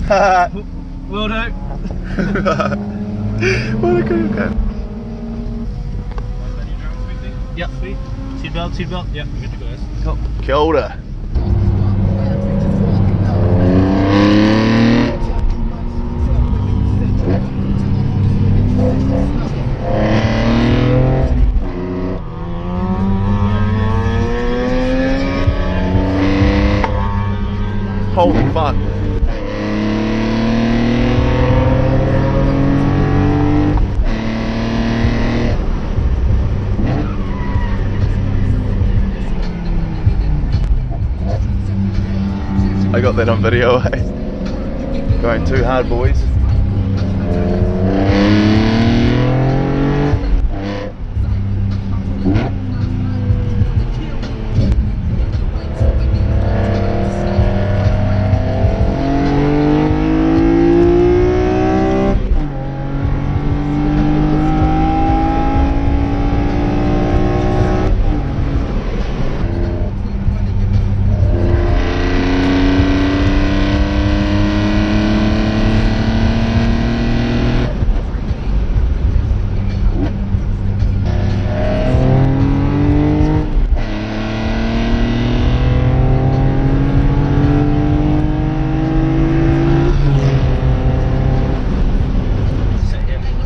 Will do. What a cool guy. Yep, sweet. Seatbelt. Yep, good to go, guys. Cool. Kia ora. Holy fuck. I got that on video, eh? Going too hard, boys.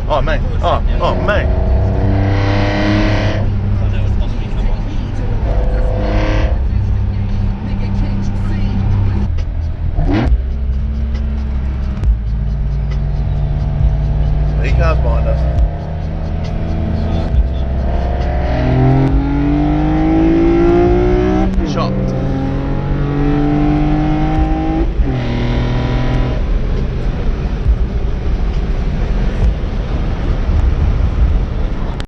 Oh, mate. Oh, mate.